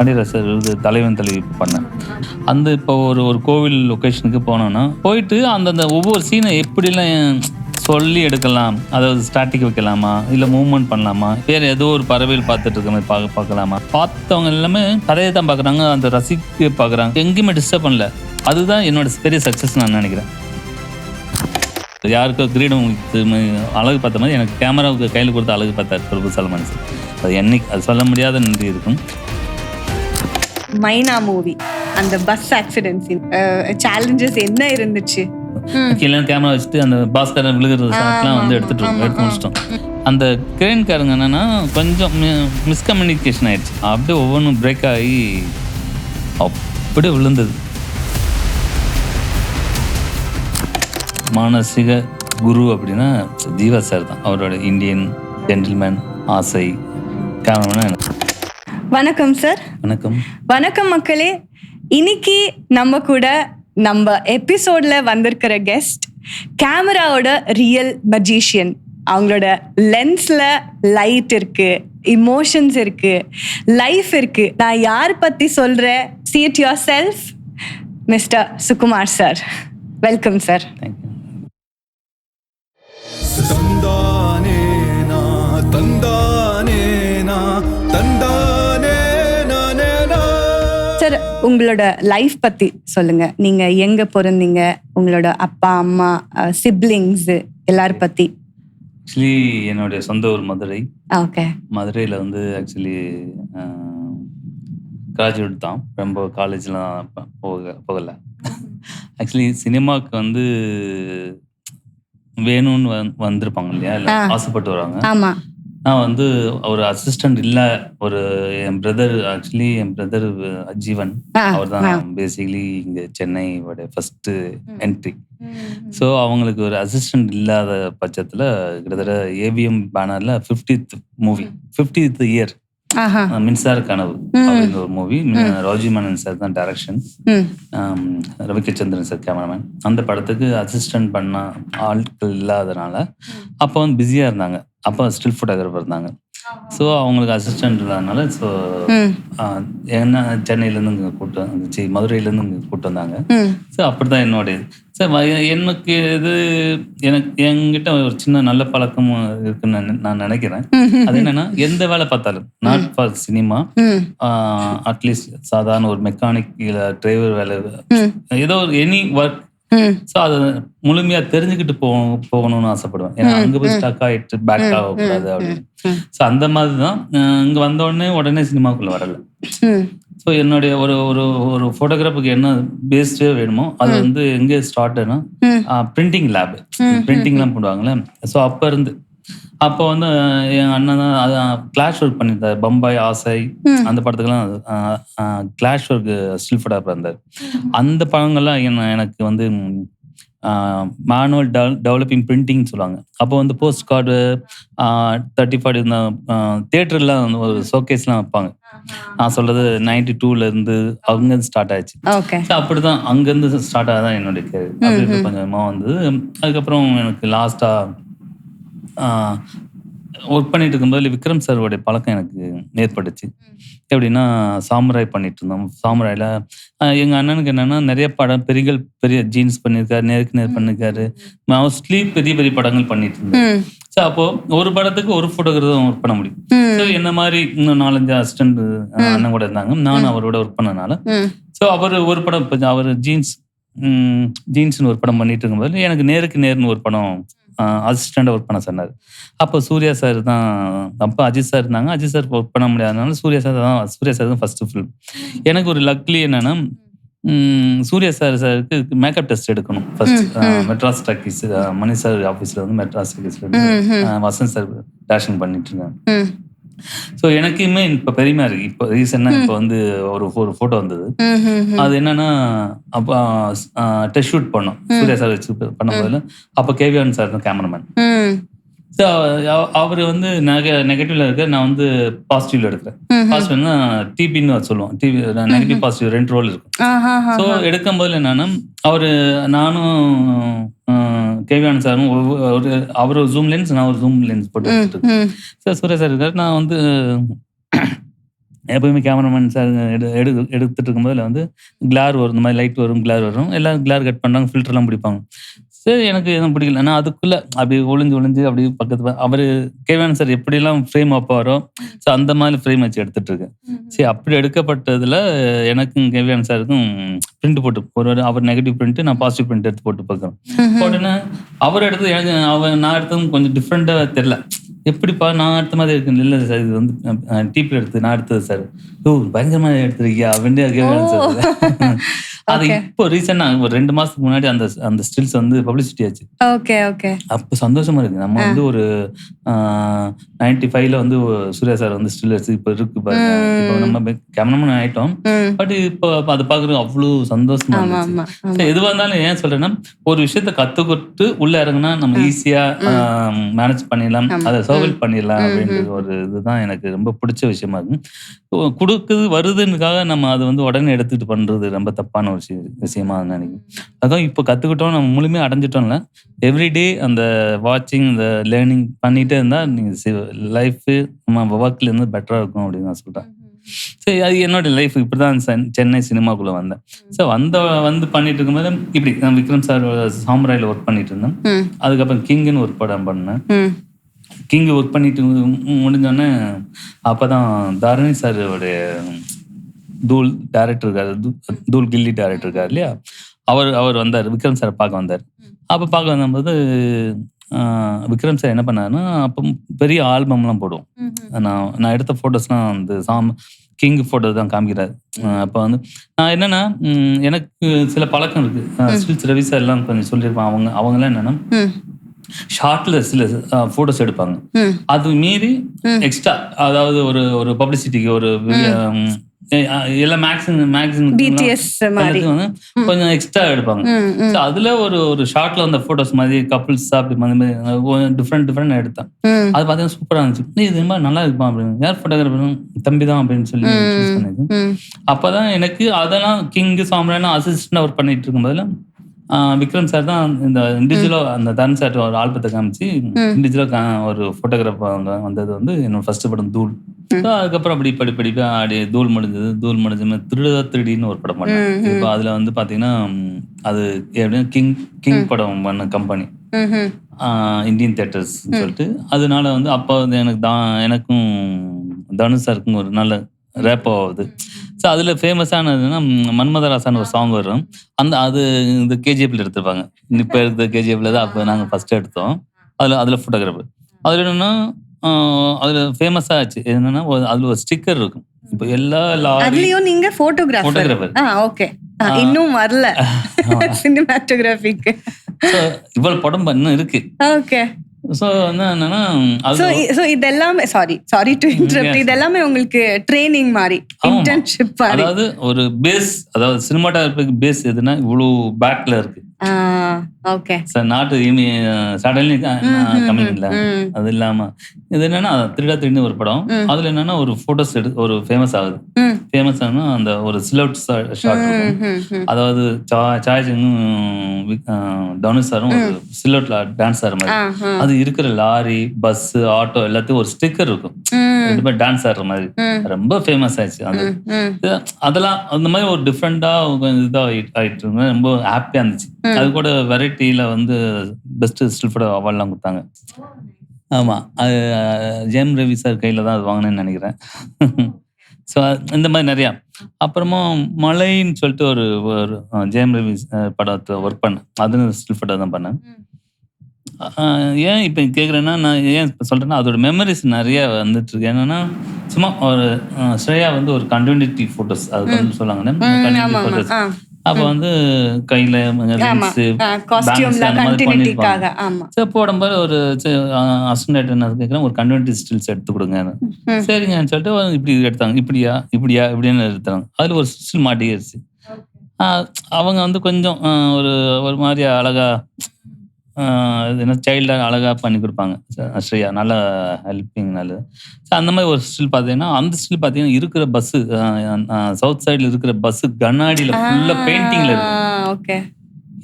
கண்டிப்பாக இது தலைவன் தலைவி பண்ணேன். அந்த இப்போ ஒரு கோவில் லொக்கேஷனுக்கு போனோன்னா போயிட்டு அந்தந்த ஒவ்வொரு சீனை எப்படிலாம் சொல்லி எடுக்கலாம், அதாவது ஸ்டாட்டிக் வைக்கலாமா, இல்லை மூவ்மெண்ட் பண்ணலாமா, வேறு ஏதோ ஒரு பறவைகள் பார்த்துட்டு இருக்க மாதிரி பார்க்கலாமா, பார்த்தவங்க எல்லாமே கதையை தான் பார்க்குறாங்க, அந்த ரசிக்க பார்க்குறாங்க, எங்கேயுமே டிஸ்டர்ப் பண்ணல. அதுதான் என்னோட பெரிய சக்ஸஸ் நான் நினைக்கிறேன். யாருக்கோ கிரீடம் அழகு பார்த்த மாதிரி எனக்கு கேமராவுக்கு கையில் கொடுத்து அழகு பார்த்தார் பிரபு சல்மான் சார். அது என்னைக்கு அது சொல்ல முடியாத நன்றி இருக்கும். மைனா மூவி அந்த பஸ் ஆக்சிடென்ட் சேலஞ்சஸ் என்ன இருந்துச்சு? கீழே கேமரா வச்சுட்டு அந்த பாஸ்கரன் விழுகிறது ஷாட்லாம் எடுத்து முடிச்சிட்டோம். அந்த கிரேன்காரங்க என்னன்னா கொஞ்சம் மிஸ்கம்யூனிகேஷன் ஆயிடுச்சு. அப்படியே ஒவ்வொன்றும் பிரேக் ஆகி அப்படியே விழுந்தது. மானசீக குரு அப்படின்னா ஜீவா சார் தான். அவரோட இந்தியன் ஜென்டில்மேன், ஆசை, கேமராமேன். வணக்கம் சார். வணக்கம். வணக்கம் மக்களே. இன்னைக்கு நம்ம கூட நம்ம எபிசோட்ல வந்திருக்கிற கெஸ்ட் கேமராவோட ரியல் மஜிஷியன். அவங்களோட லென்ஸ்ல லைட் இருக்கு, இமோஷன்ஸ் இருக்கு, லைஃப் இருக்கு. நான் யார் பத்தி சொல்றேன்? See it yourself, mister Sukumar sir. Welcome sir. Sir, உங்களோட லைஃப் பத்தி சொல்லுங்க. நீங்க எங்க பிறந்தீங்க, உங்களோட அப்பா அம்மா, சிப்லிங்ஸ் எல்லாரும் பத்தி. ஆக்சுவலி என்னுடைய சொந்த ஊர் மதுரை. ஓகே. மதுரையில் ஆக்சுவலி கிராஜுவேட் தான். ரொம்ப காலேஜ்லாம் போகலை. ஆக்சுவலி சினிமாவுக்கு வேணும்னு வந்திருப்பாங்க இல்லையா, இல்லை ஆசைப்பட்டு வருவாங்க. ஆமா. நான் ஒரு அசிஸ்டன்ட் இல்லை, என் பிரதர் ஜீவன், அவர் தான் பேசிக்கலி இங்கே சென்னையோட ஃபர்ஸ்ட் என்ட்ரி. ஸோ அவங்களுக்கு ஒரு அசிஸ்டன்ட் இல்லாத பட்சத்தில் கிட்டத்தட்ட AVM பேனர்ல 50th movie, 50th year மின்சார கனவு அப்படின்ற ஒரு மூவி. ராஜி மேனன் சார் தான் டைரக்ஷன், ரவிகச்சந்திரன் சார் கேமராமேன். அந்த படத்துக்கு அசிஸ்டன்ட் பண்ண ஆட்கள் இல்லாதனால அப்போ பிஸியா இருந்தாங்க. அப்போ ஸ்டில் ஃபோட்டோகிராஃபர் இருந்தாங்க. ஸோ அவங்களுக்கு அசிஸ்டன்ட் இல்லாதனால ஸோ என்ன சென்னையிலேருந்து இங்கே கூப்பிட்டு வந்துச்சு, மதுரையிலேருந்து இங்கே கூப்பிட்டு வந்தாங்க. ஸோ அப்படிதான் என்னுடைய சார் எனக்கு என்கிட்ட ஒரு சின்ன நல்ல பழக்கம் இருக்குன்னு நான் நினைக்கிறேன். அது என்னன்னா, எந்த வேலை பார்த்தாலும் நாட் ஃபார் சினிமா, அட்லீஸ்ட் சாதாரண ஒரு மெக்கானிக் இல்லை டிரைவர் வேலை, ஏதோ ஒரு எனி ஒர்க், ஸோ அதை முழுமையா தெரிஞ்சுக்கிட்டு போகணும்னு ஆசைப்படுவேன். ஏன்னா அங்க போய் ஸ்டக் ஆயிட்டு பேக் ஆகக்கூடாது அப்படின்னு. ஸோ அந்த மாதிரி தான் இங்க வந்த உடனே சினிமாக்குள்ள வரல. ஸோ என்னுடைய ஒரு ஃபோட்டோகிராஃபுக்கு என்ன பேஸ்டே வேணுமோ அது எங்கே ஸ்டார்ட்னா பிரிண்டிங் லேப், பிரிண்டிங்லாம் பண்ணுவாங்களே. ஸோ அப்போ என் அண்ணன் தான் கிளாஷ் ஒர்க் பண்ணியிருந்தார். பம்பாய், ஆசை, அந்த படத்துக்கெல்லாம் கிளாஷ் ஒர்க் ஸ்டில் ஃபோட்டோகிராஃபர் இருந்தார். அந்த படங்கள்லாம் எனக்கு மேனுவல் டெவலப்பிங் பிரிண்டிங் சொல்லுவாங்க. அப்போ போஸ்ட் கார்டு 30-40 தியேட்டர்லாம் ஒரு ஷோகேஸ்லாம் வைப்பாங்க. நான் சொல்றது 92ல இருந்து அங்கிருந்து ஸ்டார்ட் ஆயிடுச்சு. அப்படிதான் அங்கிருந்து ஸ்டார்ட் ஆகதான் என்னுடைய கேரியர். அப்படி கொஞ்சமா அதுக்கப்புறம் எனக்கு லாஸ்டா ஒர்க் பண்ணிட்டு இருக்கும்போது விக்ரம் சாரோடைய பழக்கம் எனக்கு ஏற்பட்டுச்சு. எப்படின்னா, சாமுராய் பண்ணிட்டு இருந்தோம். சாமுராயில எங்க அண்ணனுக்கு என்னன்னா நிறைய படம் பெரிய ஜீன்ஸ் பண்ணியிருக்காரு, நேருக்கு நேர் பண்ணிருக்காரு, மோஸ்ட்லி பெரிய பெரிய படங்கள் பண்ணிட்டு இருந்தாரு. ஸோ அப்போ ஒரு படத்துக்கு ஒரு ஃபோட்டோகிராஃபர் ஒர்க் பண்ண முடியும். ஸோ என்ன மாதிரி இன்னும் 4-5 அசிஸ்டன்ட் அண்ணன் கூட இருந்தாங்க. நானும் அவரோட ஒர்க் பண்ணனால ஸோ அவர் ஒரு படம், அவர் ஜீன்ஸ்னு ஒரு படம் பண்ணிட்டு இருக்கும்போது எனக்கு நேருக்கு நேர்னு ஒரு படம் அசிஸ்டண்டா ஒர்க் பண்ண சொன்னார். அப்போ சூர்யா சார் தான், அப்போ அஜித் சார் இருந்தாங்க. அஜித் சார் ஒர்க் பண்ண முடியாதனால சூர்யா சார் தான் ஃபர்ஸ்ட் ஃபிலிம். எனக்கு ஒரு லக்லி என்னன்னா, சூர்யா சாருக்கு மேக்கப் டெஸ்ட் எடுக்கணும் ஃபர்ஸ்ட். மெட்ராஸ் டாக்கீஸ், மணி சார் ஆஃபீஸ்ல மெட்ராஸ் டாக்கீஸ்ல வசந்த் சார் டேரக்ஷன் பண்ணிட்டு இருக்காங்க. ஸோ எனக்குமே இப்போ பெருமையா இருக்கு. இப்போ ரீசெண்டா இப்போ ஒரு போட்டோ வந்தது. அது என்னன்னா, அப்போ டெஸ்ட் ஷூட் பண்ணோம் சூர்யா சார் வச்சு பண்ணும்போது. அப்போ கேவிஆன் சார் தான் கேமராமேன். ஸோ அவர் நெகட்டிவ்ல இருக்க, நான் பாசிட்டிவ்ல எடுக்கிறேன். பாசிட்டிவ்னா டிபின்னு சொல்லுவோம். டிவி நெகட்டிவ் பாசிட்டிவ் 2 ரோல் இருக்கும். ஸோ எடுக்கும் போது என்னன்னா, நானும் கேவிஆன் சாரும் அவர் ஒரு ஜூம் லென்ஸ், நான் ஒரு ஜூம் லென்ஸ் போட்டு எடுத்துட்டு. ஸோ சூர்யா சார் இருக்காரு. நான் எப்பவுமே கேமராமேன் சார் எடுத்துட்டு இருக்கும்போது வந்து கிளார் வரும், இந்த மாதிரி லைட் வரும், கிளார் வரும், எல்லாம் கிளார் கட் பண்ணுறாங்க, ஃபில்டர்லாம் பிடிப்பாங்க. சரி, எனக்கு எதுவும் பிடிக்கல. நான் அதுக்குள்ளே அப்படி ஒளிஞ்சு அப்படி பக்கத்து அவர் கேவான் சார் எப்படிலாம் ஃப்ரேம் வைப்பாரோ, ஸோ அந்த மாதிரி ஃப்ரேம் வச்சு எடுத்துட்டு இருக்கேன். சரி, அப்படி எடுக்கப்பட்டதில் எனக்கும் கேவியான் சாருக்கும் பிரிண்ட் போட்டு அவர் நெகட்டிவ் பிரிண்ட், நான் பாசிட்டிவ் பிரிண்ட் எடுத்து போட்டு பார்க்குறேன். போட்டுன்னா அவர் எடுத்து எனக்கு நான் எடுத்ததும் கொஞ்சம் டிஃப்ரெண்ட்டாக தெரில. எப்படிப்பா நான் எடுத்த மாதிரி இருக்கு? இல்லை சார், இது வந்து டிபியில் எடுத்து நான் எடுத்தது சார். ஓ, பயங்கரமாக எடுத்துருக்கியா அப்படின்னு கேவியான் சார். அது இப்போ ரீசெண்டா ஒரு 2 மாசத்துக்கு முன்னாடி அந்த ஸ்டில்ஸ் வந்து பப்ளிசிட்டி ஆச்சு. Okay okay. அப்போ சந்தோஷமா இருக்கு. நம்ம வந்து ஒரு 95ல வந்து சூர்யா சார் வந்து ஸ்டில் எடுத்து இப்போ இருக்கு பாருங்க. இப்போ நம்ம கேமராமேன் ஆயிட்டோம். பட் இப்போ அதை பாக்குறது அவ்வளோ சந்தோஷமா இருந்துச்சு. எதுவாக இருந்தாலும் ஏன் சொல்றேன்னா, ஒரு விஷயத்த கத்துக்கிட்டு உள்ள இறங்குனா நம்ம ஈஸியா மேனேஜ் பண்ணிடலாம், அதை சர்வைவ் பண்ணிடலாம் அப்படின்றது ஒரு இதுதான் எனக்கு ரொம்ப பிடிச்ச விஷயமா இருக்கு. கொடுக்குது வருதுன்னுக்காக நம்ம அதை வந்து உடனே எடுத்துட்டு பண்றது ரொம்ப தப்பான ஒரு விஷயமா நினைக்கிறேன். அதான் இப்போ கத்துக்கிட்டோம், நம்ம முழுமையாக அடைஞ்சிட்டோம்ல, எவ்ரிடே அந்த வாட்சிங், இந்த லேர்னிங் பண்ணிட்டே இருந்தா நீங்க லைஃப் நம்ம ஒர்க்ல இருந்து பெட்டரா இருக்கும் அப்படின்னு நான் சொல்றேன். சரி, அது என்னோட லைஃப். இப்படிதான் சென்னை சினிமாக்குள்ள வந்தேன். ஸோ வந்து பண்ணிட்டு இருக்கும்போது இப்படி நான் விக்ரம் சார் சாம்ராயில் ஒர்க் பண்ணிட்டு இருந்தேன். அதுக்கப்புறம் கிங்னு ஒரு படம் பண்ணேன். கிங் ஒர்க் பண்ணிட்டு முடிஞ்சோடனே அப்போதான் தரணி சாரோடைய தூள் டைரக்டர் இருக்காரு, தூள் கில்லி டைரக்டர் இருக்காரு இல்லையா, அவர் வந்தார், விக்ரம் சாரை பார்க்க வந்தார். அப்போ பார்க்க வந்தபோது விக்ரம் சார் என்ன பண்ணாருன்னா, அப்போ பெரிய ஆல்பம்லாம் போடுவோம். நான் எடுத்த ஃபோட்டோஸ்லாம் அந்த கிங் ஃபோட்டோ தான் காமிக்கிறாரு. அப்போ வந்து நான் என்னன்னா, எனக்கு சில பழக்கம் இருக்கு. ஸ்டில்ஸ் ரவி சார் எல்லாம் கொஞ்சம் சொல்லியிருப்பாங்க. அவங்களாம் என்னன்னா ஷார்ட்ல சில போட்டோஸ் எடுப்பாங்க. அது மீறி எக்ஸ்ட்ரா, அதாவது ஒரு பப்ளிசிட்டிக்கு ஒரு எல்லாம் மேக்ஸிமம் கொஞ்சம் எக்ஸ்ட்ரா எடுப்பாங்க. அதுல ஒரு ஷார்ட்ல வந்த போட்டோஸ் மாதிரி கப்புள்ஸ் அப்படி டிஃப்ரெண்ட் எடுத்தேன். அது பார்த்தீங்கன்னா சூப்பரா இருந்துச்சு. இது மாதிரி நல்லா இருப்பான் அப்படின்னு, யார் போட்டோகிராஃபர்? தம்பி தான் அப்படின்னு சொல்லி சூஸ் பண்ணிது. அப்பதான் எனக்கு அதெல்லாம் கிங் சாம்ரான் அசிஸ்டன்ட் ஒர்க் பண்ணிட்டு இருக்கும்போதுல விக்ரம் சார் தான் இந்த இண்டிவிஜுவலா அந்த தன் சார் ஒரு ஆல்பத்தை காமிச்சு இண்டிவிஜுவலா ஒரு போட்டோகிராஃபர் வந்தது வந்து என்னோட ஃபர்ஸ்ட் படம் தூள். அதுக்கப்புறம் அப்படி படிப்பா அப்படி தூள் முடிஞ்சது திருடின்னு ஒரு படம் பண்ணேன். இப்போ அதுல வந்து பாத்தீங்கன்னா அது எப்படின்னா கிங் படம் பண்ண கம்பெனி இந்தியன் தியேட்டர்ஸ் சொல்லிட்டு, அதனால வந்து அப்போ வந்து எனக்கும் தனுஷ் சாருக்கும் ஒரு நல்ல ரேப்போ ஆகுது. ஸோ அதில் ஃபேமஸானதுன்னா மன்மதராசான்னு ஒரு சாங் வரும். அது இந்த கேஜிஎஃப்ல எடுத்துருப்பாங்க. இப்போ எடுத்த கேஜிஎஃப்ல தான் அப்போ நாங்கள் ஃபர்ஸ்ட் எடுத்தோம். அதில் ஃபோட்டோகிராஃபர். அதில் என்னன்னா அதில் ஃபேமஸாக ஆச்சு என்னன்னா, அதில் ஒரு ஸ்டிக்கர் இருக்கும். இப்போ எல்லா அதுலயும் நீங்க ஃபோட்டோகிராஃபர். ஓகே, இன்னும் வரல சினிமாட்டோகிராஃபிக்கு. இவ்வளவு படம் இன்னும் இருக்கு. ஓகே. சோ என்னன்னா இதெல்லாமே சாரி டு இன்டரப்ட், இதெல்லாமே உங்களுக்கு ட்ரெய்னிங் மாதிரி, இன்டர்ன்ஷிப் மாதிரி. அதாவது ஒரு பேஸ், அதாவது சினிமாட்டோகிராஃபிக்கு பேஸ் எதுனா இவ்வளவு பேக்ல இருக்கு. Okay sir, not suddenly coming இல்ல. அது இல்லாம இது என்னன்னா திருடின்னு ஒரு படம். அதுல என்னன்னா ஒரு போட்டோஸ் ஒரு ஃபேமஸ் ஆகுது. ஃபேமஸ் ஆனா அந்த ஒரு சிலவுட் ஷாட் இருக்கும். அதாவது சாய்ஜிங்கும் தனுஷ் சாரும் ஒரு சிலவுட்ல டான்ஸ் ஆடுற மாதிரி, அது இருக்கிற லாரி, பஸ், ஆட்டோ எல்லாத்தையும் ஒரு ஸ்டிக்கர் இருக்கும், ரெண்டு பேர் டான்ஸ் ஆடுற மாதிரி. ரொம்ப ஃபேமஸ் ஆயிடுச்சு. அதெல்லாம் அந்த மாதிரி ஒரு டிஃப்ரெண்டா இதா ஆயிட்டு இருக்கு. ரொம்ப ஹாப்பியா இருந்துச்சு. அது கூட வெரைட்டியில வந்து பெஸ்ட் ஸ்டில் ஃபோட்டோ அவார்ட்லாம் கொடுத்தாங்க. ஆமா, அது ஜெயம் ரவி சார் கையில தான் அது வாங்கினேன்னு நினைக்கிறேன். ஸோ இந்த மாதிரி நிறையா. அப்புறமா மலைன்னு சொல்லிட்டு ஒரு ஜெயம் ரவி படத்தை ஒர்க் பண்ணேன். அது ஸ்டில் ஃபோட்டோ தான் பண்ணேன். ஏன் இப்போ கேட்குறேன்னா, நான் ஏன் சொல்கிறேன்னா, அதோட மெமரிஸ் நிறைய வந்துட்டு இருக்கு. என்னன்னா, சும்மா ஒரு ஸ்ரேயா வந்து ஒரு கண்டினியூட்டி ஃபோட்டோஸ் அது வந்து சொல்லாங்க, கண்டினியூட்டி ஃபோட்டோஸ். அப்போ வந்து கையில் போடும்போது ஒரு அசிஸ்டன்ட் என்ன கேட்குறேன், ஒரு கண்டினியூட்டி ஸ்டில்ஸ் எடுத்து கொடுங்க. சரிங்கன்னு சொல்லிட்டு இப்படி எடுத்தாங்க. இப்படின்னு எடுத்தாங்க. அதில் ஒரு ஸ்டில் மாட்டிக்கிடுச்சு. அவங்க வந்து கொஞ்சம் ஒரு மாதிரி அழகா என்ன சைல்டாக அழகாக பண்ணி கொடுப்பாங்க. ஸ்ரேயா நல்ல ஹெல்ப்பிங், நல்லது. ஸோ அந்த மாதிரி ஒரு ஸ்டில் பார்த்தீங்கன்னா, அந்த ஸ்டில் பார்த்தீங்கன்னா இருக்கிற பஸ்ஸு, சவுத் சைடில் இருக்கிற பஸ்ஸு கண்ணாடியில் ஃபுல்லாக பெயிண்டிங்கில் இருக்கு. ஓகே.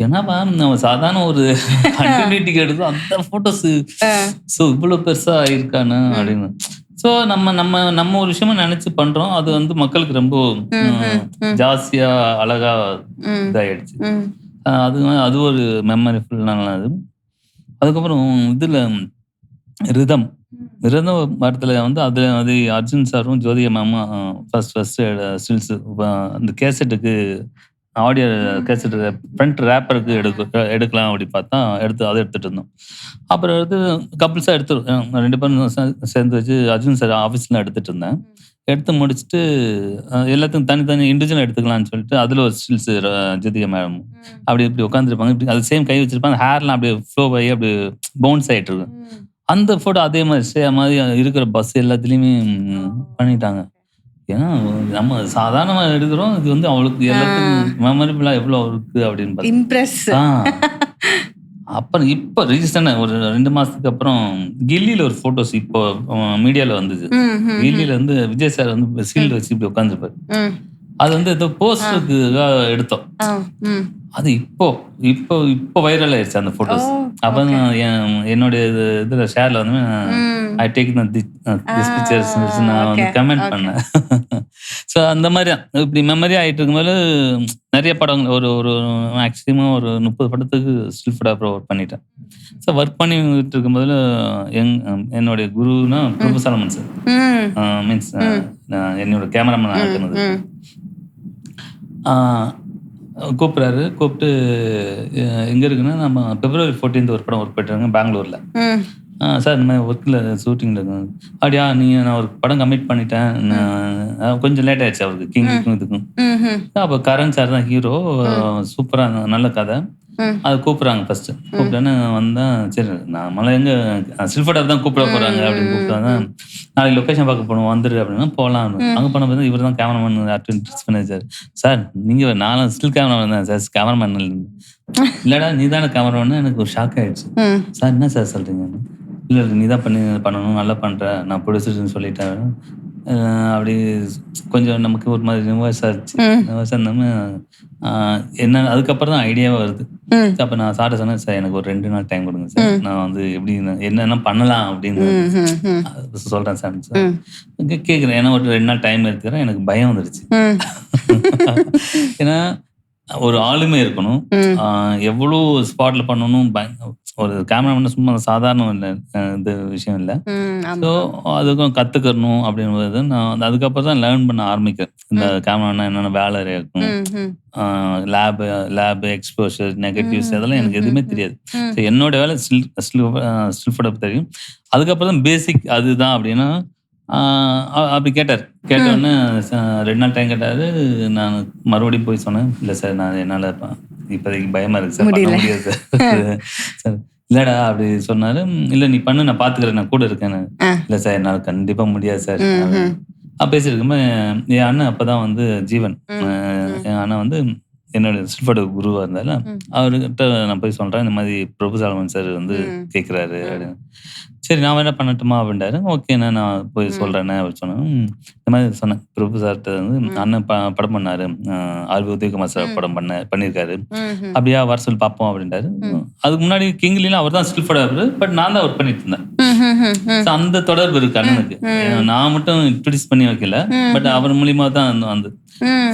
ஏன்னா நம்ம சாதாரண ஒரு கண்டினியூட்டிக்கு எடுத்து அந்த ஃபோட்டோஸு ஸோ இவ்வளோ பெருசாக இருக்கானு அப்படின்னு. ஸோ நம்ம ஒரு விஷயமா நினைச்சு பண்றோம். அது வந்து மக்களுக்கு ரொம்ப ஜாஸ்தியா அழகா இதாயிடுச்சு. அது ஒரு மெமரிஃபுல்லானது. அதுக்கப்புறம் இதுல ரிதம் படத்துல வந்து அது அர்ஜுன் சாரும் ஜோதிகா மேமும் ஃபர்ஸ்ட் ஸ்டில்ஸ் அந்த கேசட்டுக்கு ஆடியோ கேசட் ஃப்ரண்ட் ரேப்பருக்கு எடுக்கலாம் அப்படி பார்த்தா அதை எடுத்துட்டு இருந்தோம். அப்புறம் கப்புள்ஸாக ரெண்டு பேரும் சேர்ந்து வச்சு அர்ஜுன் சார் ஆஃபீஸில் எடுத்துட்டு இருந்தேன். எடுத்து முடிச்சுட்டு எல்லாத்துக்கும் தனித்தனி இண்டிவிஜுவலாக எடுத்துக்கலாம்னு சொல்லிட்டு அதில் ஒரு ஸ்டில்ஸ் ஜோதிகா மேடம் அப்படி இப்படி உட்காந்துருப்பாங்க. இப்படி அது சேம் கை வச்சிருப்பாங்க. ஹேர்லாம் அப்படியே ஃப்ளோ ஆகி அப்படியே பவுன்ஸ் ஆகிட்டு இருக்கும். அந்த ஃபோட்டோ அதே மாதிரி இருக்கிற பஸ் எல்லாத்துலேயுமே பண்ணிட்டாங்க. ஏன்னா நம்ம சாதாரணமா எடுக்கிறோம். இது வந்து அவளுக்கு எல்லாத்துக்கும் மெமரிபிளா எவ்வளவு இருக்கு அப்படின்னு இம்ப்ரெஸ். அப்புறம் இப்போ ரீசெண்டா ஒரு 2 மாசத்துக்கு அப்புறம் கில்லியில ஒரு போட்டோஸ் இப்போ மீடியால வந்துச்சு. கில்லியில வந்து விஜய் சார் வந்து சீல்டு வச்சு இப்படி உட்காந்துருப்பாரு. அது வந்து ஏதோ போஸ்டருக்கு எடுத்தோம். அது இப்போ வைரல் ஆயிடுச்சு அந்த போட்டோஸ். அப்ப என்னுடைய இதுல ஷேர்ல வந்து ஐ டேக் திஸ் பிக்சர்ஸ் நான் வந்து கமெண்ட் பண்ணேன். ஸோ அந்த மாதிரி இப்படி மெமரி ஆகிட்டு இருக்கும்போது நிறைய படங்கள் ஒரு மேக்ஸிமம் ஒரு 30 படத்துக்கு ஸ்டில் ஃபோட்டோகிராஃபர் ஒர்க் பண்ணிட்டேன். ஸோ ஒர்க் பண்ணிட்டு இருக்கும்போது என்னுடைய குருனா பிரபு சாலமன் சார், மீன்ஸ் என்னோட கேமராமேன் ஆக்குனது, கூப்பிட்றாரு. கூப்பிட்டு எங்கே இருக்குன்னா நம்ம February 14 ஒரு படம் ஒர்க் பண்ணிட்டாங்க பெங்களூரில். சார் இந்த மாதிரி ஒர்க்கில் ஷூட்டிங்கில் இருக்கு. அப்படியா நான் ஒரு படம் கமிட் பண்ணிட்டேன். கொஞ்சம் லேட் ஆயிடுச்சு அவருக்கு, கிங்குக்கும் இதுக்கும். அப்போ கரண் சார் தான் ஹீரோ. சூப்பராக நல்ல கதை. அது கூப்பிட்றாங்க. ஃபர்ஸ்ட் கூப்பிட்டேன்னு வந்தேன். சரி நம்மள எங்கே சில்ஃபோட்டோகிராஃபர் தான் கூப்பிட போகிறாங்க அப்படின்னு கூப்பிட்டாங்க. நாளைக்கு லொக்கேஷன் பார்க்க போகணும் வந்துரு அப்படின்னா போகலாம். அங்கே போன பார்த்தா இவர் தான் கேமராமேன் ஆர்டிஸ்ட் பண்ணார். சார் நீங்கள் நானும் ஸ்டில் கேமராமேன் தான் சார், கேமராமேன் இல்லைடா நீ தானே கேமராமேன். எனக்கு ஒரு ஷாக் ஆயிடுச்சு. சார் என்ன சார் சொல்கிறீங்க? இல்லை நீ தான் பண்ணணும், நல்லா பண்ணுற, நான் ப்ரொடியூசர்னு சொல்லிட்டேன். அப்படி கொஞ்சம் நமக்கு ஒரு மாதிரி நிவர்ஸ் ஆச்சு. நிவர்ஸ் இருந்தாமல் என்ன அதுக்கப்புறம் தான் ஐடியாவே வருது. அப்போ நான் சார்ட்ட சொன்னேன், சார் எனக்கு ஒரு 2 நாள் டைம் கொடுங்க சார், நான் வந்து எப்படி என்னென்ன பண்ணலாம் அப்படின்னு சொல்கிறேன் சார். கேட்குறேன். ஏன்னா ஒரு 2 நாள் டைம் எடுத்துக்கிறேன். எனக்கு பயம் வந்துடுச்சு. ஏன்னா ஒரு ஆளுமே இருக்கணும், எவ்வளோ ஸ்பாட்ல பண்ணணும். ஒரு கேமராமேன் சும்மா சாதாரண இது விஷயம் இல்லை. ஸோ அதுக்கும் கற்றுக்கணும் அப்படின்றது நான் அதுக்கப்புறம் தான் லேர்ன் பண்ண ஆரம்பிக்கிறேன். இந்த கேமராமேனா என்னென்ன வேலை இருக்கும், லேபு எக்ஸ்போஷர், நெகட்டிவ்ஸ், அதெல்லாம் எனக்கு எதுவுமே தெரியாது. ஸோ என்னோட வேலை ஸ்டில் ஃபோட்டோ தெரியும். அதுக்கப்புறம் தான் பேசிக் அதுதான் அப்படின்னா அப்படி கேட்டோடனே 2 நாள் டைம் கேட்டாரு. நான் மறுபடியும் போய் சொன்னேன், இல்லை சார் நான் என்னால் இப்போதைக்கு பயமா இருக்கு சார், பண்ண முடியாது சார். இல்லடா அப்படி சொன்னாரு. இல்லை நீ பண்ணு, நான் பார்த்துக்கிறேன், நான் கூட இருக்கேன்னு. இல்லை சார் என்னால் கண்டிப்பாக முடியாது சார். பேசியிருக்கும்போது என் அண்ணன் அப்போதான் வந்து ஜீவன், என் அண்ணன் வந்து என்னோட சில்ஃபோட்டோ குருவாக இருந்தால அவர்கிட்ட நான் போய் சொல்கிறேன், இந்த மாதிரி பிரபு சாலமன் சார் வந்து கேட்குறாரு அப்படின்னு. சரி நான் வேணா பண்ணட்டுமா அப்படின்றாரு. ஓகேண்ணா நான் போய் சொல்கிறேண்ணே அப்படின்னு சொன்னேன். இந்த மாதிரி சொன்னேன். பிரபு சார்கிட்ட வந்து அண்ணன் படம் பண்ணார், ஆர்வி உதயகுமார் சார் படம் பண்ணியிருக்காரு, அப்படியா வர சொல்லி பார்ப்போம் அப்படின்றாரு. அதுக்கு முன்னாடி கிங்லிலாம் அவர் தான் ஸ்டில் ஃபோட்டோகிராஃபர், பட் நான் தான் ஒர்க் பண்ணிட்டு இருந்தேன். அந்த தொடர்பு இருக்கு அண்ணனுக்கு. நான் மட்டும் இன்ட்ரோடியூஸ் பண்ணி வைக்கல, பட் அவர் மூலியமா தான் வந்து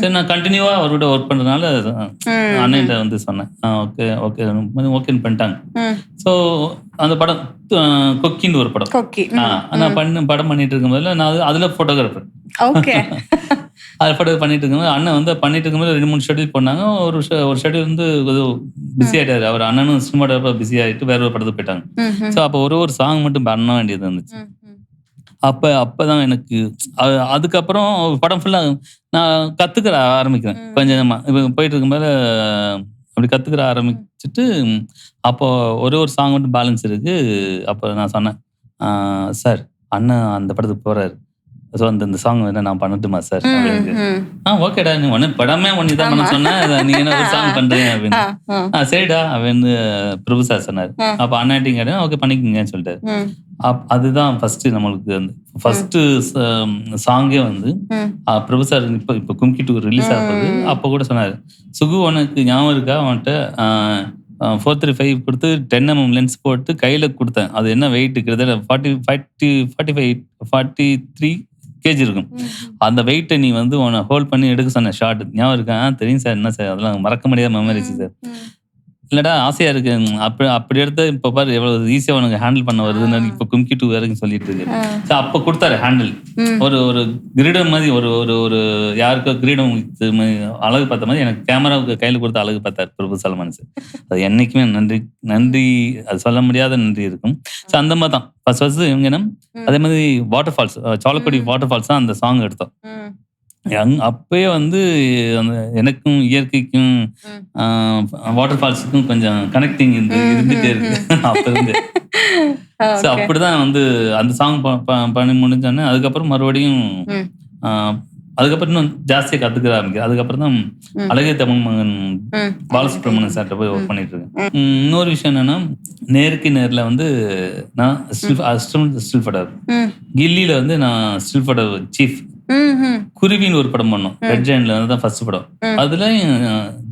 சரி நான் கண்டினியூவா அவரோட ஒர்க் பண்றதுனால அண்ணன்ட்ட வந்து சொன்னேன். ஓகே ஓகேன்னு பண்ணிட்டாங்க. ஸோ அந்த படம் கொக்கின்னு ஒரு படம் நான் படம் பண்ணிட்டு இருக்கும்போது நான் அதுல போட்டோகிராஃபர். அது ஃபோட்டோ பண்ணிட்டு இருக்கும்போது அண்ணன் வந்து பண்ணிட்டு இருக்கும்போது 2-3 ஷெட்யூல் பண்ணாங்க. ஒரு ஷெட்யூல் வந்து பிஸி ஆயிட்டாரு. அவர் அண்ணனும் சினிமாட்டோகிராஃபர் பிஸி ஆகிட்டு வேற ஒரு படத்துக்கு போயிட்டாங்க. ஸோ அப்போ ஒரு சாங் மட்டும் பண்ண வேண்டியது இருந்துச்சு. அப்பதான் எனக்கு அதுக்கப்புறம் படம் ஃபுல்லா நான் கத்துக்கிற ஆரம்பிக்கிறேன் கொஞ்சமா. இப்போ போயிட்டு இருக்கும்போது அப்படி கத்துக்கிற ஆரம்பிச்சுட்டு அப்போ ஒரு சாங் மட்டும் பேலன்ஸ் இருக்கு. அப்போ நான் சொன்னேன், சார் அண்ணன் அந்த படத்துக்கு போறாரு, ஸோ அந்த சாங் வேணா நான் பண்ணட்டுமா சார் அப்படின்னு. ஓகேடா நீ ஒன்று படமே ஒன்று தான் பண்ண சொன்னேன், நீ என்ன ஒரு சாங் பண்றீங்க அப்படின்னு. சரிடா அப்படின்னு பிரபு சார் சொன்னார். அப்போ அண்ணாட்டிங் கேட்டேன், ஓகே பண்ணிக்கங்கன்னு சொல்லிட்டாரு. அதுதான் ஃபர்ஸ்ட் நம்மளுக்கு ஃபர்ஸ்ட் சாங்கே வந்து பிரபு சார் இப்போ கும்கி 2 ரிலீஸ் ஆகுது. அப்போ கூட சொன்னாரு, சுகு உனக்கு ஞாபகம் இருக்கா, அவன்கிட்ட 435 கொடுத்து 10mm லென்ஸ் போட்டு கையில் கொடுத்தேன். அது என்ன வெயிட் கிட்டத்தட்ட 43 கேஜி இருக்கும். அந்த வெயிட்டை நீ வந்து உன்னை ஹோல்ட் பண்ணி எடுக்க சொன்ன ஷார்ட் ஞாபகம் இருக்கா? தெரியும் சார். என்ன சார் அதெல்லாம் மறக்க முடியாத மெமரிஸ் சார். இல்லடா ஆசையா இருக்கு. அப்படி எடுத்து இப்ப பாரு எவ்வளவு ஈஸியா உனக்கு ஹேண்டில் பண்ண வருதுன்னு இப்ப கும்கி 2 வரைக்கும் சொல்லிட்டு இருக்கு. அப்ப கொடுத்தாரு ஹேண்டில். ஒரு கிரீடம் மாதிரி ஒரு யாருக்கோ கிரீடம் அழகு பார்த்த மாதிரி எனக்கு கேமராவுக்கு கையில கொடுத்த அழகு பார்த்தாரு பிரபு சல்மான் சார். அது என்னைக்குமே நன்றி அது சொல்ல முடியாத நன்றி இருக்கும். ஸோ அந்த மாதிரி தான் ஃபர்ஸ்ட் இவங்க என்ன அதே மாதிரி வாட்டர் ஃபால்ஸ் சோளக்குடி வாட்டர் ஃபால்ஸ் தான் அந்த சாங் எடுத்தோம். அப்பயே வந்து எனக்கும் இயற்கைக்கும் வாட்டர் ஃபால்ஸுக்கும் கொஞ்சம் கனெக்டிங் இருந்துட்டே இருக்கு அப்ப இருந்து. ஸோ அப்படிதான் வந்து அந்த சாங் பண்ணி முடிஞ்சோன்னே அதுக்கப்புறம் மறுபடியும் அதுக்கப்புறம் இன்னும் ஜாஸ்தியா கத்துக்க ஆரம்பிக்கிறேன். அதுக்கப்புறம் தான் அழகிய தமிழ் மகன் பாலசுப்ரமணியன் சார்ட்ட போய் ஒர்க் பண்ணிட்டு இருக்கேன். இன்னொரு விஷயம் என்னன்னா நேர்ல வந்து நான் ஸ்டில் ஃபோட்டோ கில்லியில வந்து நான் ஸ்டில் ஃபோட்டோ சீஃப். குருவின்னு ஒரு படம் பண்ணோம். ரெட் ஜெயண்ட்ல தான் ஃபர்ஸ்ட் படம். அதுல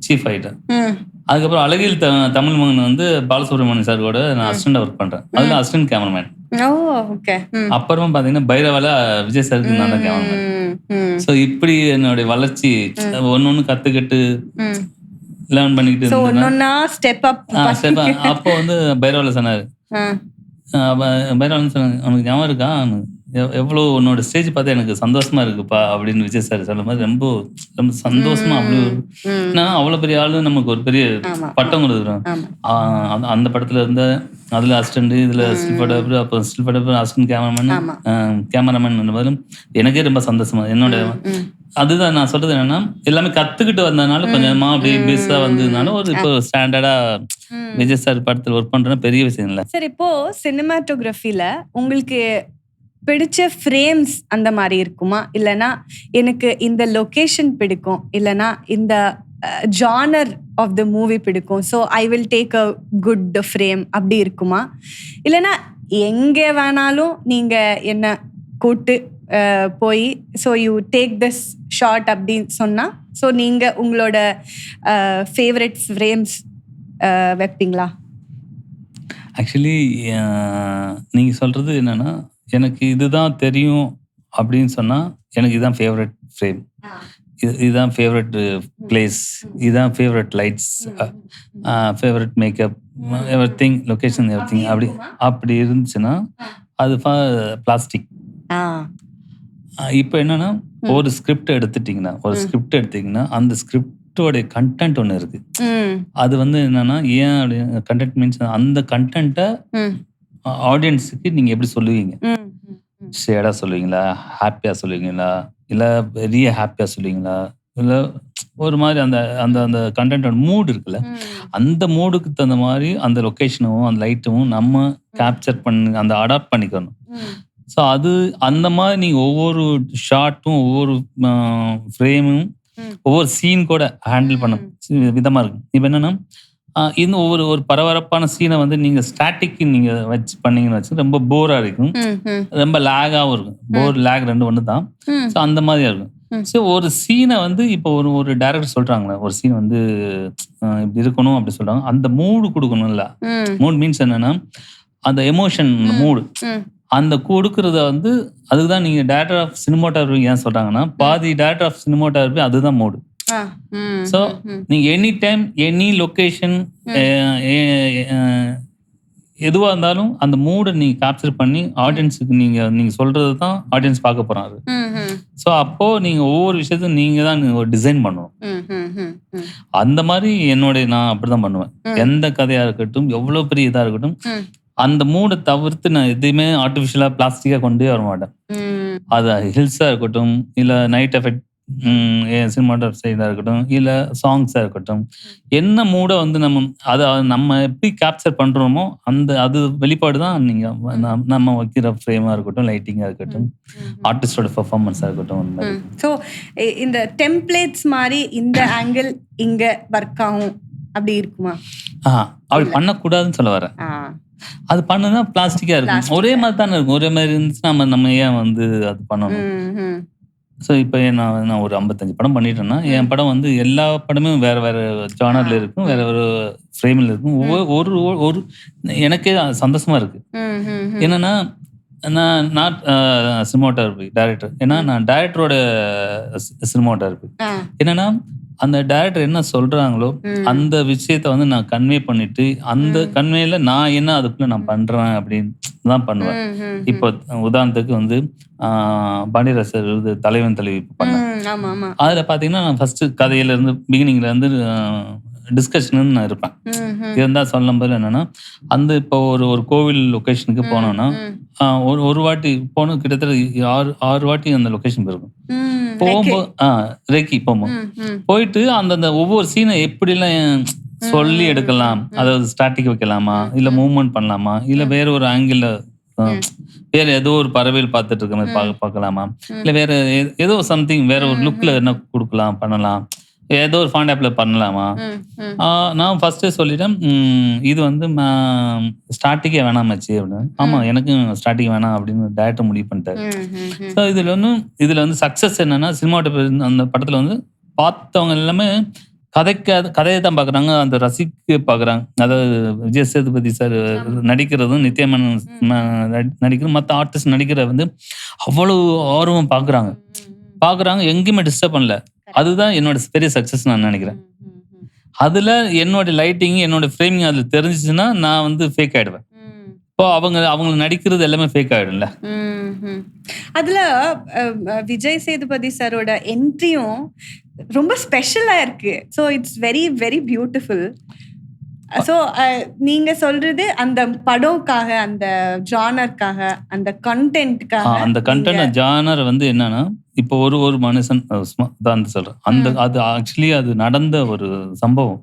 சீஃப் ஆயிட்டேன். அதுக்கப்புறம் அழகில் தமிழ் மகன் வந்து பாலசுப்ரமணியன் சார் கூட நான் அசிஸ்டண்டா ஒர்க் பண்றேன். அதுல அசிஸ்டன்ட் கேமராமேன். அப்புறமா பாத்தீங்கன்னா பைரவால விஜய் சாருக்கு நான் தான் கேமராமேன். சோ இப்படி என்னுடைய வளர்ச்சி ஒன்னொன்னு கத்துக்கிட்டு லேர்ன் பண்ணிக்கிட்டு அப்போ வந்து பைரவால சொன்னாரு. பைரவால சொன்னாரு உனக்கு ஞாபகம் இருக்கா எவ்வளோ உன்னோட ஸ்டேஜ் பார்த்தா எனக்கு சந்தோஷமா இருக்குப்பா அப்படின்னு விஜய் சார் சொல்லும் போது ரொம்ப ரொம்ப சந்தோஷமா அவ்வளோ பெரிய ஆளு நமக்கு ஒரு பெரிய பட்டம் கொடுக்குறோம். அந்த படத்துல இருந்த அதுல அசிஸ்டன்ட் இதுல ஸ்டில் ஃபோட்டோகிராஃபர் அப்போ ஸ்டில் ஃபோட்டோகிராஃபர் அசிஸ்டன்ட் கேமராமேன் எனக்கே ரொம்ப சந்தோஷமா என்னோட அதுதான் நான் சொல்றது என்னன்னா எல்லாமே கத்துக்கிட்டு வந்ததுனால கொஞ்சமா அப்படியே பேஸா வந்ததுனால ஒரு இப்போ ஸ்டாண்டர்டா விஜய் சார் படத்துல ஒர்க் பண்றேன்னா பெரிய விஷயம் இல்லை சார். இப்போ சினிமாட்டோகிராஃபில உங்களுக்கு பிடிச்ச ஃப்ரேம்ஸ் அந்த மாதிரி இருக்குமா? இல்லைனா எனக்கு இந்த லொகேஷன் பிடிக்கும், இல்லைனா இந்த ஜானர் ஆஃப் த மூவி பிடிக்கும், so I will take a good frame அப்படி இருக்குமா? இல்லைனா எங்கே வேணாலும் நீங்கள் என்ன கூட்டு போய் so you take this short அப்படின்னு சொன்னால் ஸோ நீங்கள் உங்களோட ஃபேவரட் ஃப்ரேம்ஸ் வைப்பீங்களா? ஆக்சுவலி நீங்கள் சொல்கிறது என்னென்னா எனக்கு இதுதான் தெரியும் அப்படின்னு சொன்னால் எனக்கு இதுதான் ஃபேவரட் ஃப்ரேம், இதுதான் ஃபேவரட் பிளேஸ், இதுதான் favourite lights, favourite makeup, every thing location every thing அப்படி இருந்துச்சுன்னா அது பிளாஸ்டிக். இப்போ என்னன்னா ஒரு ஸ்கிரிப்ட் எடுத்துட்டிங்கன்னா அந்த ஸ்கிரிப்டோடைய கண்டென்ட் ஒன்று இருக்கு. அது வந்து என்னன்னா ஏன் கண்டென்ட் மீன்ஸ் அந்த கண்டென்ட்டை ஆடியன்ஸுக்கு நீங்க எப்படி சொல்லுவீங்க? ஷேடா சொல்லுவீங்களா, ஹாப்பியா சொல்லுவீங்களா, இல்ல பெரிய ஹாப்பியா சொல்லுவீங்களா, இல்ல ஒரு மாதிரி அந்த அந்த அந்த கண்டென்ட்டோட மூட் இருக்குல்ல அந்த மூடுக்கு தகுந்த மாதிரி அந்த லொக்கேஷனும் அந்த லைட்டும் நம்ம கேப்சர் பண்ணி அந்த அடாப்ட் பண்ணிக்கணும். ஸோ அது அந்த மாதிரி நீங்கள் ஒவ்வொரு ஷார்ட்டும் ஒவ்வொரு ஃப்ரேமும் ஒவ்வொரு சீன் கூட ஹேண்டில் பண்ண விதமாக இருக்கும். இப்போ என்னன்னா இன்னும் ஒரு பரபரப்பான சீனை வந்து நீங்கள் ஸ்டாட்டிக் நீங்கள் வச்சு பண்ணீங்கன்னு வச்சு ரொம்ப போராக இருக்கும், ரொம்ப லேகாகவும் இருக்கும். லேக் ரெண்டு ஒன்று தான். ஸோ அந்த மாதிரியா இருக்கும். ஸோ ஒரு சீனை வந்து இப்போ ஒரு டைரக்டர் சொல்றாங்களே ஒரு சீன் வந்து இப்படி இருக்கணும் அப்படி சொல்றாங்க, அந்த மூடு கொடுக்கணும்ல. மூட் மீன்ஸ் என்னன்னா அந்த எமோஷன் மூடு அந்த கொடுக்கறத வந்து அதுதான் நீங்க டைரக்டர் ஆஃப் சினிமாட்டோகிராஃபி ஏன் சொல்றாங்கன்னா பாதி டைரக்டர் ஆஃப் சினிமாட்டோகிராஃபி அதுதான் மூடு. ஸோ நீங்க எனி டைம் எனி லொக்கேஷன் எதுவாக இருந்தாலும் அந்த மூடை நீங்க கேப்சர் பண்ணி ஆடியன்ஸுக்கு நீங்க சொல்றது தான் ஆடியன்ஸ் பார்க்க போறாங்க. ஸோ அப்போ நீங்க ஒவ்வொரு விஷயத்தையும் நீங்க தான் ஒரு டிசைன் பண்ணணும். அந்த மாதிரி நான் அப்படிதான் பண்ணுவேன். எந்த கதையா இருக்கட்டும் எவ்வளவு பெரிய இதா இருக்கட்டும் அந்த மூடை தவிர்த்து நான் எதையுமே ஆர்டிஃபிஷியலா பிளாஸ்டிக்கா கொண்டே வர மாட்டேன். அது ஹில்ஸா இருக்கட்டும் இல்ல நைட் எஃபெக்ட் சினிமாட்டோகிராஃபியா இருக்கட்டும் இல்ல சாங்ஸா இருக்கட்டும், என்ன மூட வந்து நம்ம எப்படி கேப்சர் பண்றோமோ அது வெளிப்பாடு தான் நீங்க நம்ம வைக்கிற ஃப்ரேமா இருக்கட்டும், லைட்டிங்கா இருக்கட்டும், ஆர்டிஸ்டோட பெர்ஃபார்மன்ஸா இருக்கட்டும். ஸோ இந்த டெம்ப்ளேட்ஸ் மாதிரி இந்த ஆங்கிள் இங்க ஒர்க் ஆகும் அப்படி இருக்குமா? அப்படி பண்ணக்கூடாதுன்னு சொல்ல வரேன். அது பண்ணதான் பிளாஸ்டிக்கா இருக்கும். ஒரே மாதிரி தானே இருக்கும். ஒரே மாதிரி இருந்துச்சுன்னா நம்ம ஏன் வந்து அது பண்ணணும்? ஸோ இப்போ நான் ஒரு 55 படம் பண்ணிட்டேன்னா என் படம் வந்து எல்லா படமும் வேற வேற ஜானர்ல இருக்கும், வேற ஒரு ஃப்ரேமில் இருக்கும். ஒரு ஒரு எனக்கே சந்தோஷமா இருக்கு. என்னன்னா நான் நாட் சினிமாட்டோகிராஃபி டைரக்டர். ஏன்னா நான் டைரக்டரோட சினிமாட்டோகிராஃபி. என்னன்னா அந்த டைரக்டர் என்ன சொல்றாங்களோ அந்த விஷயத்த வந்து நான் கன்வே பண்ணிட்டு அந்த கன்வேல நான் என்ன அதுக்குள்ள நான் பண்றேன் அப்படின்னு தான் பண்ணுவேன். இப்போ உதாரணத்துக்கு வந்து பாண்டியராஜர் விருது தலைவன் தலைவி பண்ணேன். அதுல பாத்தீங்கன்னா நான் ஃபர்ஸ்ட் கதையில இருந்து பிகினிங்ல இருந்து டிஸ்கஷன் நான் இருப்பேன். இருந்தா சொல்லும் போது என்னன்னா அந்த இப்போ ஒரு கோவில் லொகேஷனுக்கு போனோம்னா ஒரு வாட்டி போனோம், கிட்டத்தட்ட 6 வாட்டி அந்த லொகேஷன் போயிருக்கும். போகும்போது ரேக்கி போயிட்டு அந்தந்த ஒவ்வொரு சீனை எப்படிலாம் சொல்லி எடுக்கலாம், அதாவது ஸ்டாட்டிக் வைக்கலாமா, இல்ல மூவ்மெண்ட் பண்ணலாமா, இல்ல வேற ஒரு ஆங்கிள், வேற ஏதோ ஒரு பறவையில் பார்த்துட்டு இருக்க மாதிரி பார்க்கலாமா, இல்ல வேற ஏதோ சம்திங் வேற ஒரு லுக்ல என்ன கொடுக்கலாம் பண்ணலாம், ஏதோ ஒரு ஃபாண்ட் ஆப்ல பண்ணலாமா. நான் ஃபர்ஸ்டே சொல்லிட்டேன், இது வந்து ஸ்டார்டிங்கே வேணாமாச்சு அப்படின்னு. ஆமா எனக்கும் ஸ்டார்டிங் வேணாம் அப்படின்னு டைரக்டர் முடிவு பண்ணிட்டாரு. ஸோ இதுல வந்து சக்சஸ் என்னன்னா சினிமாட்டோகிராஃபி அந்த படத்துல வந்து பார்த்தவங்க எல்லாமே கதையை தான் பாக்குறாங்க, அந்த ரசிக்க பாக்குறாங்க. அதாவது விஜய் சேதுபதி சார் நடிக்கிறதும் நித்யமேனன் நடிக்கிறதும் மற்ற ஆர்டிஸ்ட் நடிக்கிற வந்து அவ்வளவு ஆர்வம் பாக்குறாங்க, எங்கேயுமே டிஸ்டர்ப் பண்ணல. அதுதான் என்னோட பெரிய சக்சஸ் நான் நினைக்கிறேன். அதுல என்னோட லைட்டிங் என்னோட ஃப்ரேமிங் அதுல தெரிஞ்சிச்சுன்னா நான் வந்து ஃபேக் ஆயிடுவேன். இப்போ அவங்க நடிக்கிறது எல்லாமே ஃபேக் ஆயிடும்ல. அதுல விஜய் சேதுபதி சாரோட என்ட்ரியும் ரொம்ப ஸ்பெஷலா இருக்கு. So it's very very beautiful. So நீங்க சொல்றது அந்த படம்காக, அந்த ஜானருக்காக, அந்த கண்டென்ட்காக. அந்த கண்டென்ட் ஜானர் வந்து என்னன்னா இப்போ ஒரு மனுஷன் தான் சொல்றேன். அது ஆக்சுவலி அது நடந்த ஒரு சம்பவம்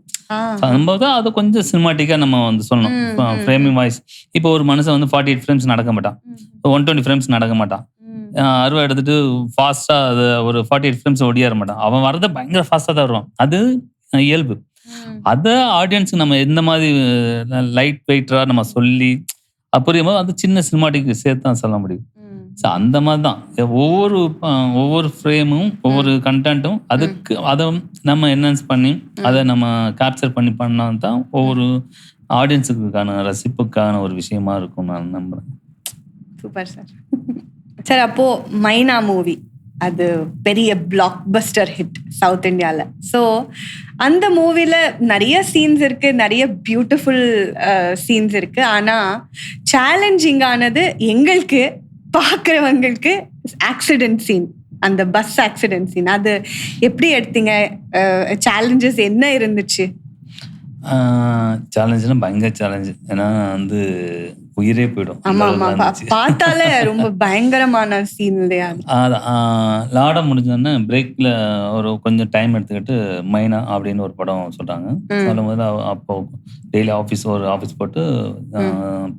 தான். அதை கொஞ்சம் சினிமாட்டிக்கா நம்ம வந்து சொல்லணும். ஃப்ரேமிங் வாய்ஸ் இப்போ ஒரு மனுஷன் வந்து 48 ஃப்ரேம்ஸ் நடக்க மாட்டான், 120 ஃப்ரேம்ஸ் நடக்க மாட்டான், 60 எடுத்துட்டு ஃபாஸ்டா அது ஒரு 48 ஃப்ரேம்ஸ் ஓடியார மாட்டான். அவன் வரத பயங்கர ஃபாஸ்டா தான் வருவான். அது இயல்பு. அத ஆடியன்ஸுக்கு நம்ம எந்த மாதிரி லைட் வெயிட்டரா நம்ம சொல்லி புரியும் போது அது சின்ன சினிமாட்டிக் சேர்த்து தான் சொல்ல முடியும். ஸோ அந்த மாதிரி தான் ஒவ்வொரு ஃப்ரேமும் ஒவ்வொரு கண்டென்ட்டும் அதை நம்ம என்ஹான்ஸ் பண்ணி அதை நம்ம கேப்சர் பண்ணா தான் ஒவ்வொரு ஆடியன்ஸுக்கான ரசிப்புக்கான ஒரு விஷயமா இருக்கும் நான் நம்புறேன். Super sir. சார் அப்போ மைனா மூவி அது பெரிய பிளாக் பஸ்டர் ஹிட் சவுத் இந்தியாவில். ஸோ அந்த மூவியில் நிறைய சீன்ஸ் இருக்கு, நிறைய பியூட்டிஃபுல் சீன்ஸ் இருக்கு. ஆனால் சேலஞ்சிங்கானது எங்களுக்கு பார்க்குறவங்களுக்கு ஆக்சிடென்ட் சீன், அந்த பஸ் ஆக்சிடென்ட் சீன். அது எப்படி எடுத்தீங்க? சேலஞ்சஸ் என்ன இருந்துச்சு? சேலஞ்சுனா பயங்கர சேலஞ்சு. ஏன்னா வந்து உயிரே போயிடும். பார்த்தாலே ரொம்ப பயங்கரமான சீன் இல்லையா? லாட முடிஞ்சோடனே பிரேக்ல ஒரு கொஞ்சம் டைம் எடுத்துக்கிட்டு மைனா அப்படின்னு ஒரு படம் சொல்றாங்க. சொல்லும் போது அப்போ டெய்லி ஆஃபீஸ் போட்டு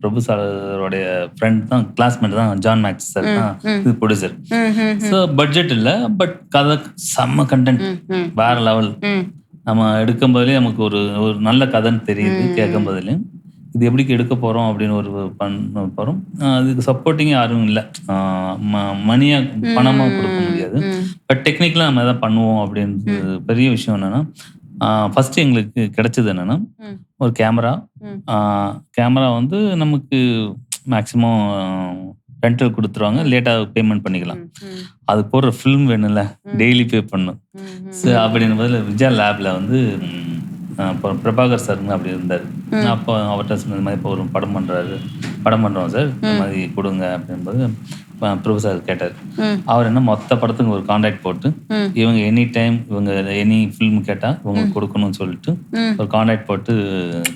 பிரபு சாரோடைய ஃப்ரெண்ட் தான், கிளாஸ்மேட் தான் ஜான் மேக்ஸ் சார் தான் இது ப்ரொடியூசர். ஸோ பட்ஜெட் இல்லை, பட் கதை செம்ம கண்டென்ட் வேற லெவல். நம்ம எடுக்கும் போதுலேயே நமக்கு ஒரு நல்ல கதைன்னு தெரியுது. கேட்கும் போதுலேயே இது எப்படி எடுக்க போகிறோம் அப்படின்னு ஒரு பண்ண போகிறோம். அதுக்கு சப்போர்ட்டிங் யாரும் இல்லை. மணியாக பணமாக கொடுக்க முடியாது, பட் டெக்னிக்கலாக நம்ம எதாவது பண்ணுவோம் அப்படின்றது பெரிய விஷயம். என்னென்னா ஃபஸ்ட்டு எங்களுக்கு கிடைச்சது என்னென்னா ஒரு கேமரா வந்து நமக்கு மேக்ஸிமம் ரெண்டல் கொடுத்துருவாங்க, லேட்டாக பேமெண்ட் பண்ணிக்கலாம். அது போடுற ஃபிலிம் வேணும்ல, டெய்லி பே பண்ணும். ஸோ அப்படின்னு பதில் விஜயா லேப்ல வந்து பிரபாகர் சார்னு அப்படி இருந்தார். அப்போ அவர்கிட்ட சொன்ன மாதிரி இப்போ ஒரு படம் பண்ணுறோம் சார், இந்த மாதிரி கொடுங்க அப்படின்போது பிரபு சார் கேட்டார். அவர் என்ன மொத்த படத்துக்கு ஒரு கான்ட்ராக்ட் போட்டு இவங்க எனி டைம் இவங்க எனி ஃபிலிம் கேட்டால் இவங்களுக்கு கொடுக்கணும்னு சொல்லிட்டு ஒரு கான்ட்ராக்ட் போட்டு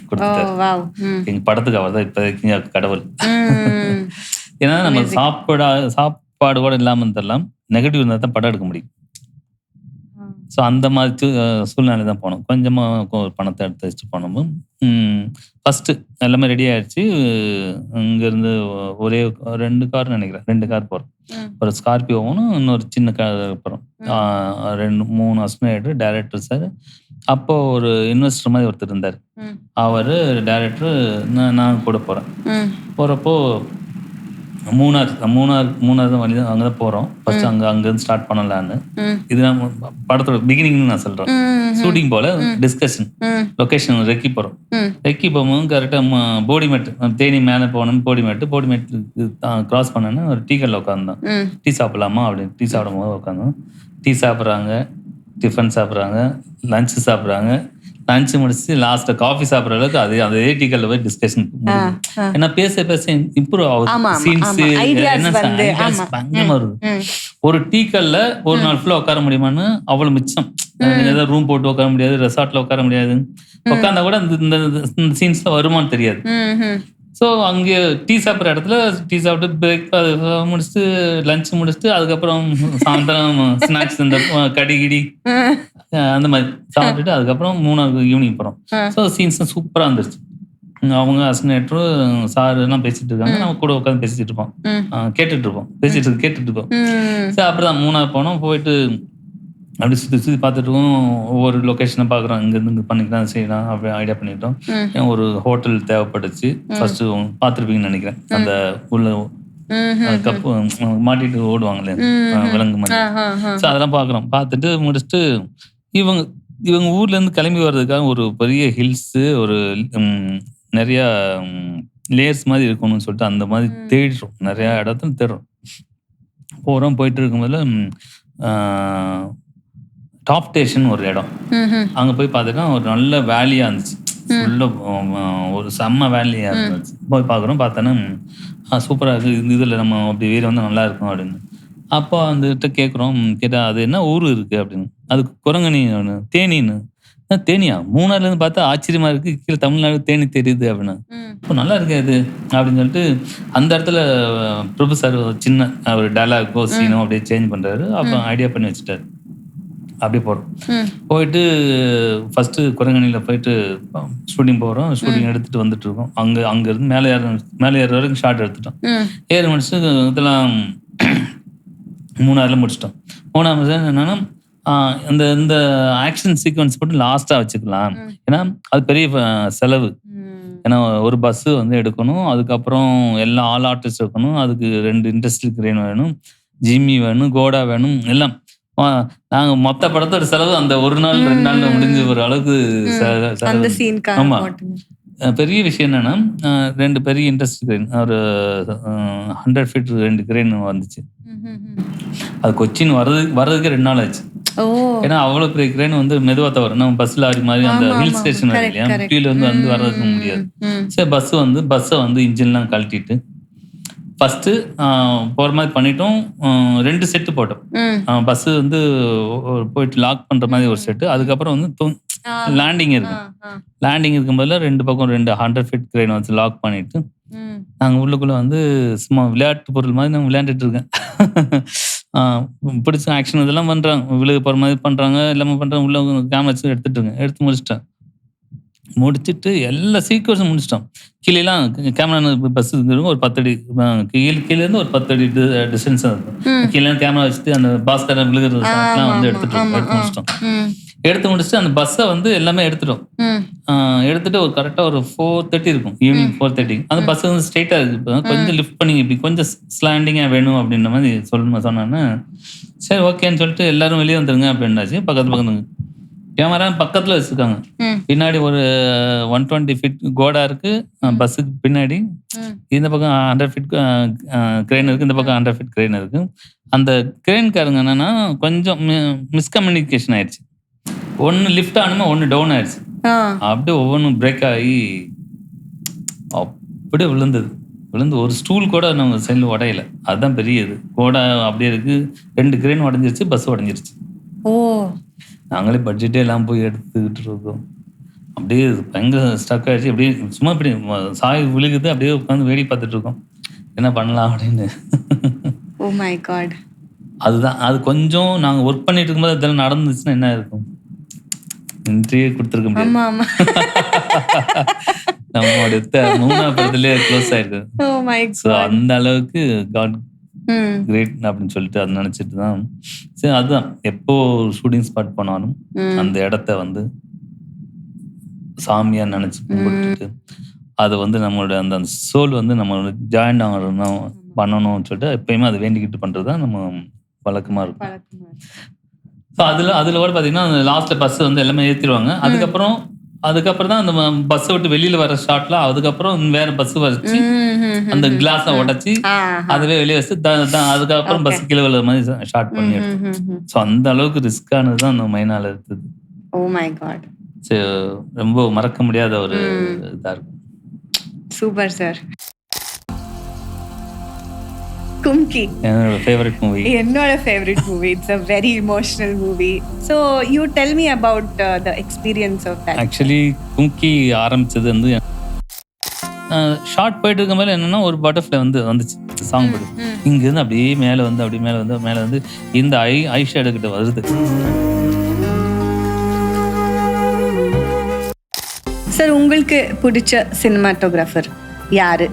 கொடுத்துட்டாரு. எங்கள் படத்துக்கு அவர் தான் இப்போதைக்கு கடவுள். ஏன்னா நம்ம சாப்பாடு கூட இல்லாமல் தரலாம், நெகட்டிவ் இருந்தால் தான் படம் எடுக்க முடியும். ஸோ அந்த மாதிரி சூழ்நிலை தான் போனோம். கொஞ்சமாக ஒரு பணத்தை எடுத்து வச்சுட்டு போனோம். ஃபஸ்ட்டு எல்லாமே ரெடி ஆகிடுச்சு. இங்கேருந்து ஒரே 2 கார் நினைக்கிறேன், 2 கார் போகிறோம். ஒரு ஸ்கார்பியோ ஒன்று, இன்னொரு சின்ன கார் போகிறோம். 2-3 அசிஸ்டன்ட் டைரக்டர் சார். அப்போ ஒரு இன்வெஸ்டர் மாதிரி ஒருத்தர் இருந்தார். அவர் டைரக்டர், நான் கூட போகிறப்போ மூணார் வழி தான், அங்கே தான் போகிறோம். ஃபர்ஸ்ட் அங்கேருந்து ஸ்டார்ட் பண்ணலான்னு. இதுதான் படத்தோட பிகினிங்னு நான் சொல்கிறேன். ஷூட்டிங் போல டிஸ்கஷன், லொக்கேஷன் ரெக்கி போகிறோம். ரெக்கி போகும்போது கரெக்டாக போடிமேட்டு, தேனி மேலே போனோம். போடிமேட்டு கிராஸ் பண்ணேன்னு ஒரு டீ கடையில் உட்காந்தோம். டீ சாப்பிடலாமா அப்படின்னு. டீ சாப்பிடும் போது உட்காந்தோம். டீ சாப்பிட்றாங்க, டிஃபன் சாப்பிட்றாங்க, லஞ்சு சாப்பிட்றாங்க. லஞ்சு முடிச்சு லாஸ்ட்டாக காஃபி சாப்பிட்ற அளவுக்கு அதே டீ கடையில் போய் டிஸ்கஷன். ஏன்னா பேச இம்ப்ரூவ் ஆகுது. சீன்ஸு என்ன பயங்கரமாக இருக்குது. ஒரு டீ கடையில் ஒரு நாள் ஃபுல்லாக உட்கார முடியுமான்னு அவ்வளோ மிச்சம். ஏதாவது ரூம் போட்டு உட்கார முடியாது, ரெசார்ட்ல உட்கார முடியாது. உட்காந்தா கூட இந்த சீன்ஸ்ல வருமானு தெரியாது. ஸோ அங்கே டீ சாப்பிட்ற இடத்துல டீ சாப்பிட்டு பிரேக்ஃபாஸ்ட் முடிச்சுட்டு லஞ்ச் முடிச்சுட்டு அதுக்கப்புறம் சாயந்தரம் ஸ்நாக்ஸ், இந்த கடிகிடி அந்த மாதிரி சாப்பிட்டுட்டு அதுக்கப்புறம் 3 ஈவினிங் போகிறோம். ஸோ சீன்ஸ் சூப்பராக இருந்துச்சு. அவங்க அசினேட்டரும் சார் எல்லாம் பேசிட்டு இருக்காங்க, நம்ம கூட உட்காந்து பேசிட்டு இருப்போம், கேட்டுட்டு இருப்போம். சரி, அப்படிதான் 3 போனோம். போயிட்டு அப்படி சுற்றி பார்த்துட்டு இருக்கோம். ஒவ்வொரு லொக்கேஷனை பார்க்குறோம். இங்கேருந்து பண்ணிக்கலாம், செய்யலாம் அப்படி ஐடியா பண்ணிட்டோம். ஒரு ஹோட்டல் தேவைப்பட்டுச்சு. ஃபர்ஸ்ட் பார்த்துருப்பீங்கன்னு நினைக்கிறேன். அந்த உள்ள கப்பு மாட்டிட்டு ஓடுவாங்களே விலங்கு மாதிரி. ஸோ அதெல்லாம் பார்க்குறோம். பார்த்துட்டு முடிச்சுட்டு இவங்க ஊர்லேருந்து கிளம்பி வர்றதுக்காக ஒரு பெரிய ஹில்ஸு, ஒரு நிறையா லேயர்ஸ் மாதிரி இருக்கணும்னு சொல்லிட்டு அந்த மாதிரி தேடுறோம். நிறையா இடத்துல தேடுறோம். போயிட்டு இருக்கும்போது டாப் ஸ்டேஷன் ஒரு இடம். அங்கே போய் பார்த்துட்டா ஒரு நல்ல வேலியாக இருந்துச்சு. ஒரு செம்ம வேலியாக இருந்துச்சு. போய் பார்த்தோன்னா சூப்பராக இருக்குது, இதில் நம்ம அப்படி வேறு வந்து நல்லா இருக்கும் அப்படின்னு. அப்போ வந்துகிட்ட கேட்டால் அது என்ன ஊர் இருக்குது அப்படின்னு. அதுக்கு குரங்கணி தேனின்னு. தேனியா? மூணார்லேருந்து பார்த்தா ஆச்சரியமா இருக்குது, கீழே தமிழ்நாடு தேனி தெரியுது அப்படின்னு. இப்போ நல்லா இருக்கு அது அப்படின்னு சொல்லிட்டு அந்த இடத்துல பிரபு சார் சின்ன ஒரு டைலாகோ சீனோ அப்படியே சேஞ்ச் பண்ணுறாரு. அப்போ ஐடியா பண்ணி வச்சுட்டாரு. அப்படியே போயிட்டு ஃபர்ஸ்ட்டு குரங்கணியில் போயிட்டு ஷூட்டிங் போகிறோம். ஷூட்டிங் எடுத்துகிட்டு வந்துட்டு இருக்கோம். அங்கேருந்து மேலே ஏற வரைக்கும் ஷார்ட் எடுத்துட்டோம். ஏறி முடிச்சுட்டு இதெல்லாம் மூணாரில் முடிச்சிட்டோம். மூணாவது என்னன்னா இந்த ஆக்ஷன் சீக்வன்ஸ் போட்டு லாஸ்ட்டாக வச்சுக்கலாம். ஏன்னா அது பெரிய செலவு. ஏன்னா ஒரு பஸ்ஸு வந்து எடுக்கணும், அதுக்கப்புறம் எல்லா ஆல் ஆர்டிஸ்ட் இருக்கணும், அதுக்கு 2 இண்டஸ்ட்ரியல் கிரேன் வேணும், ஜிம்மி வேணும், கோடா வேணும், எல்லாம். நாங்கள் மொத்த படத்தோட செலவு அந்த ஒரு நாள் 2 நாள்ல முடிஞ்ச ஒரு அளவுக்கு. ஆமா, பெரிய விஷயம் என்னன்னா 2 பெரிய இண்டஸ்ட்ரி கிரேன், ஒரு 100 feet 2 கிரேன் வந்துச்சு. அது கொச்சின் வர்றதுக்கு 2 நாள் ஆச்சு. ஏன்னா அவ்வளவு பெரிய கிரேன் வந்து மெதுவா தவறு. நம்ம பஸ் லாரி மாதிரி அந்த ஹில் ஸ்டேஷன் இல்லையா, கீழே வந்து வர்றதுக்கு முடியாது. சரி, பஸ்ஸை வந்து இன்ஜின்லாம் கழட்டிட்டு ஃபர்ஸ்ட் போற மாதிரி பண்ணிட்டோம். 2 செட்டு போட்டோம். பஸ் வந்து போயிட்டு லாக் பண்ற மாதிரி ஒரு செட்டு, அதுக்கப்புறம் வந்து லேண்டிங் இருக்கும்போதுல 2 பக்கம் 2 100 feet கிரேன் வச்சு லாக் பண்ணிட்டு நாங்க உள்ளுக்குள்ள வந்து சும்மா விளையாட்டு பொருள் மாதிரி நாங்கள் விளையாண்டுட்டு இருக்கேன். பிடிச்ச ஆக்ஷன் இதெல்லாம் பண்றாங்க, விழுக போற மாதிரி பண்றாங்க, எல்லாமே பண்றாங்க. உள்ள கேமரா வச்சு எடுத்து முடிச்சிட்டேன். முடிச்சுட்டு எல்லா சீக்வன்ஸும் முடிச்சிட்டோம். கீழேலாம் கேமரா பஸ் ஒரு 10 அடி கீழே இருந்து ஒரு 10 அடி டிஸ்டன்ஸ் இருக்கும். கீழே கேமரா வச்சுட்டு அந்த பாஸ்கர் விழுகிறதுலாம் வந்து எடுத்து முடிச்சிட்டோம். எடுத்து முடிச்சுட்டு அந்த பஸ்ஸை வந்து எல்லாமே எடுத்துட்டு ஒரு கரெக்டாக ஒரு 4:30 இருக்கும், ஈவினிங் 4:30. அந்த பஸ் வந்து ஸ்ட்ரெயிட்டா இருக்கு, கொஞ்சம் லிஃப்ட் பண்ணி இப்படி கொஞ்சம் ஸ்லாண்டிங்கா வேணும் அப்படின்ற மாதிரி சொன்னான்னு. சரி, ஓகேன்னு சொல்லிட்டு எல்லாரும் வெளியே வந்துருங்க அப்படின்னாச்சு. பக்கத்துல கேமரா பக்கத்துல வச்சிருக்காங்க. பின்னாடி ஒரு 120 feet கோடா இருக்கு பஸ்ஸுக்கு பின்னாடி. இந்த பக்கம் 100 feet கிரேன் இருக்கு, இந்த பக்கம் 100 feet கிரேன் இருக்கு. அந்த கிரேன்காரங்க என்னன்னா கொஞ்சம் மிஸ்கம்யூனிகேஷன் ஆயிடுச்சு. ஒன்னு லிஃப்ட் ஆனுமா, ஒன்னு டவுன் ஆயிடுச்சு. அப்படியே ஒவ்வொன்றும் பிரேக் ஆகி அப்படியே விழுந்து ஒரு ஸ்டூல் கூட நம்ம சைடில் உடையல. அதுதான் பெரியது. கோடா அப்படியே இருக்கு, 2 கிரேன் உடஞ்சிருச்சு, பஸ் உடஞ்சிருச்சு. நாங்களே பட்ஜெட்டே எல்லாம் போய் எடுத்துக்கிட்டு இருக்கோம். அப்படியே பயங்கர ஸ்டக் ஆயிடுச்சு. அப்படியே சும்மா இப்படி சாய் விழுகுது, அப்படியே உட்காந்து வேடி பார்த்துட்டு இருக்கோம், என்ன பண்ணலாம் அப்படின்னு. Oh my god. அதுதான் அது கொஞ்சம் நாங்கள் ஒர்க் பண்ணிட்டு இருக்கும்போது அதெல்லாம் நடந்துச்சுன்னா என்ன இருக்கும், இன்ட்ரியே கொடுத்துருக்க முடியாது. நம்மளோட 3ஆவது படத்துலயே க்ளோஸ் ஆயிருக்கு. ஸோ அந்த அளவுக்கு காட் கிரேட் அப்படின்னு சொல்லிட்டு அதை நினைச்சிட்டு தான். சரி, அதுதான் எப்போ ஷூட்டிங் ஸ்பாட் போனாலும் அந்த இடத்த வந்து சாமியா நினைச்சு கும்பிட்டுட்டு அது வந்து நம்மளோட அந்த சோல் வந்து நம்மளோட ஜாயின் ஆகணும். பண்ணணும்னு சொல்லிட்டு எப்பயுமே அதை வேண்டிக்கிட்டு பண்ணுறது தான் நம்ம வழக்கமாக இருக்கும். ஸோ அதில் கூட பார்த்தீங்கன்னா லாஸ்ட்டில் பஸ் வந்து எல்லாமே ஏற்றிடுவாங்க. அதுக்கப்புறம் தான் அந்த பஸ்ஸை விட்டு வெளியில் வர ஷார்ட்ல அதுக்கப்புறம் வேற பஸ் வச்சு அந்த கிளாஸை உடைச்சி அதுவே வெளியே வச்சு அதுக்கப்புறம் பஸ் கீழே விழுற மாதிரி ஷார்ட் பண்ணி எடுத்தோம். ஸோ அந்த அளவுக்கு ரிஸ்கானது தான் அந்த மைனால இருந்தது. ஓ மை காட். ஸோ ரொம்ப மறக்க முடியாத ஒரு இதாக இருக்கும். Super sir. கும்கி என்னோட ஃபேவரட் மூவி. என்னோட favourite movie. It's a very emotional movie. So you tell me about the experience of that. Actually Kumki ஆரம்பிச்சது வந்து ஷார்ட் போயிட்டு இருக்க மேலே என்னன்னா ஒரு பட்டர்ஃப்ளை வந்துச்சு சாங் போட்டு இங்கேருந்து அப்படியே மேலே வந்து இந்த ஐ ஷேடோ கிட்ட வருது. சார் உங்களுக்கு பிடிச்ச சினிமாட்டோகிராஃபர் யாரு?